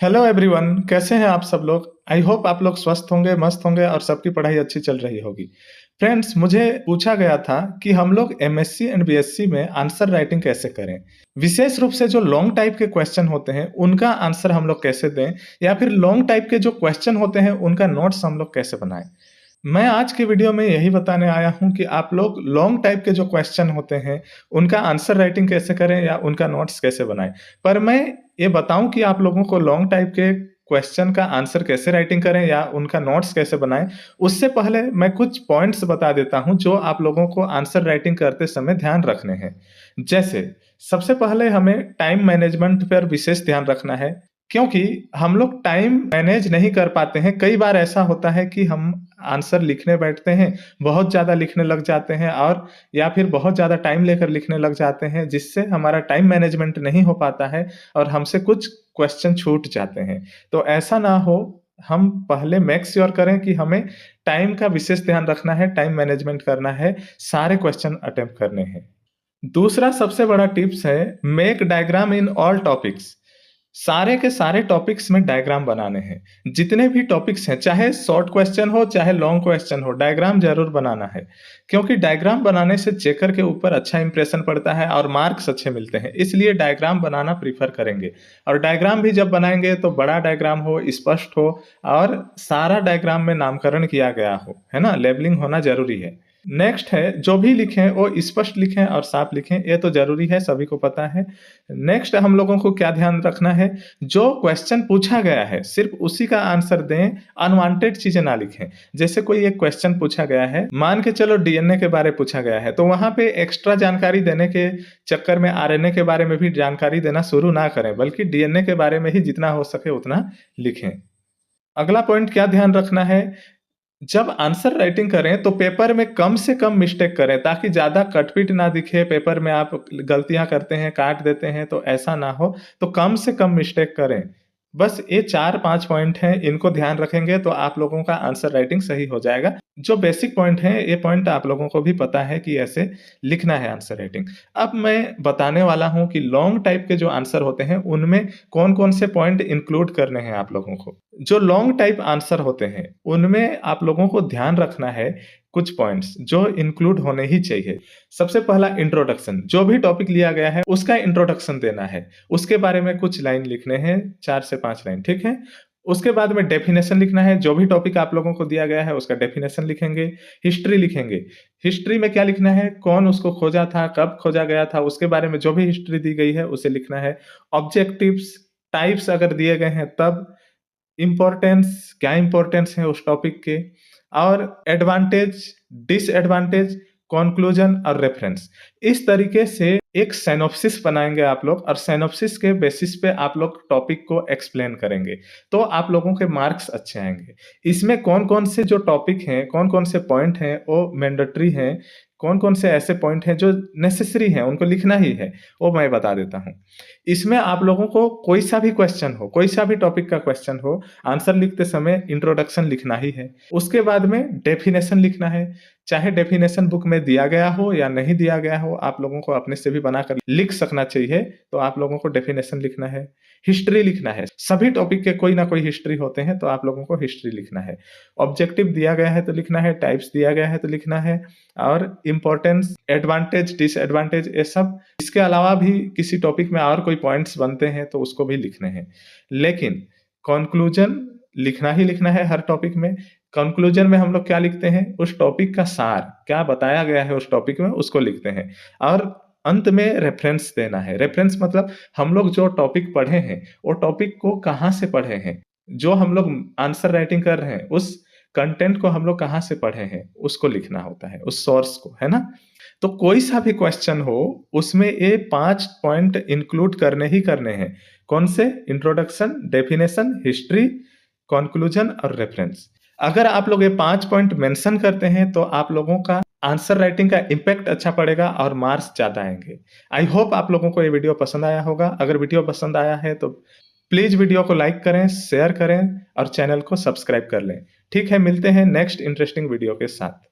Hello everyone, कैसे हैं आप सब लोग। आई होप आप लोग स्वस्थ होंगे, मस्त होंगे और सबकी पढ़ाई अच्छी चल रही होगी। फ्रेंड्स, मुझे पूछा गया था कि हम लोग एमएससी एंड बीएससी में आंसर राइटिंग कैसे करें। विशेष रूप से जो लॉन्ग टाइप के क्वेश्चन होते हैं उनका आंसर हम लोग कैसे दें, या फिर लॉन्ग टाइप के जो क्वेश्चन होते हैं उनका नोट्स हम लोग कैसे बनाएं। मैं आज की वीडियो में यही बताने आया हूं कि आप लोग लॉन्ग टाइप के जो क्वेश्चन होते हैं उनका आंसर राइटिंग कैसे करें या उनका नोट्स कैसे बनाएं। पर मैं ये बताऊं कि आप लोगों को लॉन्ग टाइप के क्वेश्चन का आंसर कैसे राइटिंग करें या उनका नोट्स कैसे बनाएं, उससे पहले मैं कुछ पॉइंट्स बता देता हूं जो आप लोगों को आंसर राइटिंग करते समय ध्यान रखने हैं। जैसे सबसे पहले हमें टाइम मैनेजमेंट पर विशेष ध्यान रखना है, क्योंकि हम लोग टाइम मैनेज नहीं कर पाते हैं। कई बार ऐसा होता है कि हम आंसर लिखने बैठते हैं, बहुत ज़्यादा लिखने लग जाते हैं और या फिर बहुत ज़्यादा टाइम लेकर लिखने लग जाते हैं, जिससे हमारा टाइम मैनेजमेंट नहीं हो पाता है और हमसे कुछ क्वेश्चन छूट जाते हैं। तो ऐसा ना हो, हम पहले मेक श्योर करें कि हमें टाइम का विशेष ध्यान रखना है, टाइम मैनेजमेंट करना है, सारे क्वेश्चन अटेम्प्ट करने हैं। दूसरा सबसे बड़ा टिप्स है, make diagram in all topics. सारे के सारे टॉपिक्स में डायग्राम बनाने हैं। जितने भी टॉपिक्स हैं, चाहे शॉर्ट क्वेश्चन हो चाहे लॉन्ग क्वेश्चन हो, डायग्राम जरूर बनाना है। क्योंकि डायग्राम बनाने से चेकर के ऊपर अच्छा इंप्रेशन पड़ता है और मार्क्स अच्छे मिलते हैं, इसलिए डायग्राम बनाना प्रीफर करेंगे। और डायग्राम भी जब बनाएंगे तो बड़ा डायग्राम हो, स्पष्ट हो और सारा डायग्राम में नामकरण किया गया हो, है ना, लेबलिंग होना जरूरी है। नेक्स्ट है, जो भी लिखें वो स्पष्ट लिखें और साफ लिखें, ये तो जरूरी है, सभी को पता है। नेक्स्ट हम लोगों को क्या ध्यान रखना है, जो क्वेश्चन पूछा गया है सिर्फ उसी का आंसर दें, अनवांटेड चीजें ना लिखें। जैसे कोई एक क्वेश्चन पूछा गया है, मान के चलो डीएनए के बारे पूछा गया है, तो वहां पे एक्स्ट्रा जानकारी देने के चक्कर में आरएनए के बारे में भी जानकारी देना शुरू ना करें, बल्कि डीएनए के बारे में ही जितना हो सके उतना लिखें। अगला पॉइंट क्या ध्यान रखना है, जब आंसर राइटिंग करें तो पेपर में कम से कम मिस्टेक करें, ताकि ज़्यादा कटपीट ना दिखे। पेपर में आप गलतियां करते हैं, काट देते हैं, तो ऐसा ना हो, तो कम से कम मिस्टेक करें। बस ये 4-5 पॉइंट हैं, इनको ध्यान रखेंगे तो आप लोगों का आंसर राइटिंग सही हो जाएगा। जो बेसिक पॉइंट हैं, ये पॉइंट आप लोगों को भी पता है कि ऐसे लिखना है आंसर राइटिंग। अब मैं बताने वाला हूं कि लॉन्ग टाइप के जो आंसर होते हैं उनमें कौन कौन से पॉइंट इंक्लूड करने हैं आप लोगों को। जो लॉन्ग टाइप आंसर होते हैं उनमें आप लोगों को ध्यान रखना है कुछ पॉइंट्स जो इंक्लूड होने ही चाहिए। सबसे पहला, इंट्रोडक्शन। जो भी टॉपिक लिया गया है उसका इंट्रोडक्शन देना है, उसके बारे में कुछ लाइन लिखने हैं, 4 से 5 लाइन, ठीक है। उसके बाद में डेफिनेशन लिखना है, जो भी टॉपिक आप लोगों को दिया गया है उसका डेफिनेशन लिखेंगे। हिस्ट्री लिखेंगे, हिस्ट्री में क्या लिखना है, कौन उसको खोजा था, कब खोजा गया था, उसके बारे में जो भी हिस्ट्री दी गई है उसे लिखना है। ऑब्जेक्टिव्स, टाइप्स अगर दिए गए हैं तब, इम्पोर्टेंस, क्या इम्पोर्टेंस है उस टॉपिक के, और एडवांटेज, डिसएडवांटेज, कंक्लूजन और रेफरेंस। इस तरीके से एक सिनॉप्सिस बनाएंगे आप लोग, और सिनॉप्सिस के बेसिस पे आप लोग टॉपिक को एक्सप्लेन करेंगे, तो आप लोगों के मार्क्स अच्छे आएंगे। इसमें कौन कौन से जो टॉपिक हैं, कौन कौन से पॉइंट हैं वो मैंडेटरी हैं, कौन कौन से ऐसे पॉइंट हैं जो नेसेसरी हैं, उनको लिखना ही है, वो मैं बता देता हूँ। इसमें आप लोगों को कोई सा भी क्वेश्चन हो, कोई सा भी टॉपिक का क्वेश्चन हो, आंसर लिखते समय इंट्रोडक्शन लिखना ही है। उसके बाद में डेफिनेशन लिखना है, चाहे डेफिनेशन बुक में दिया गया हो या नहीं दिया गया हो, आप लोगों को अपने से भी बनाकर लिख सकना चाहिए, तो आप लोगों को डेफिनेशन लिखना है। हिस्ट्री लिखना है, सभी टॉपिक के कोई ना कोई हिस्ट्री होते हैं, तो आप लोगों को हिस्ट्री लिखना है। ऑब्जेक्टिव दिया गया है तो लिखना है, टाइप्स दिया गया है तो लिखना है, और इम्पोर्टेंस, एडवांटेज, डिसएडवांटेज, ये सब। इसके अलावा भी किसी टॉपिक में और कोई पॉइंट्स बनते हैं तो उसको भी लिखने हैं। लेकिन कंक्लूजन लिखना ही लिखना है हर टॉपिक में। कंक्लूजन में हम लोग क्या लिखते हैं, उस टॉपिक का सार, क्या बताया गया है उस टॉपिक में, उसको लिखते हैं। और अंत में रेफरेंस देना है। रेफरेंस मतलब हम लोग जो टॉपिक पढ़े हैं वो टॉपिक को कहाँ से पढ़े हैं, जो हम लोग आंसर राइटिंग कर रहे हैं उस कंटेंट को हम लोग कहाँ से पढ़े हैं उसको लिखना होता है, उस सोर्स को, है ना। तो कोई सा भी क्वेश्चन हो उसमें ये 5 पॉइंट इंक्लूड करने ही करने हैं। कौन से, इंट्रोडक्शन, डेफिनेशन, हिस्ट्री, कंक्लूजन और रेफरेंस। अगर आप लोग ये 5 पॉइंट मेंशन करते हैं तो आप लोगों का आंसर राइटिंग का इम्पैक्ट अच्छा पड़ेगा और मार्क्स ज्यादा आएंगे। आई होप आप लोगों को ये वीडियो पसंद आया होगा। अगर वीडियो पसंद आया है तो प्लीज वीडियो को लाइक करें, शेयर करें और चैनल को सब्सक्राइब कर लें। ठीक है, मिलते हैं नेक्स्ट इंटरेस्टिंग वीडियो के साथ।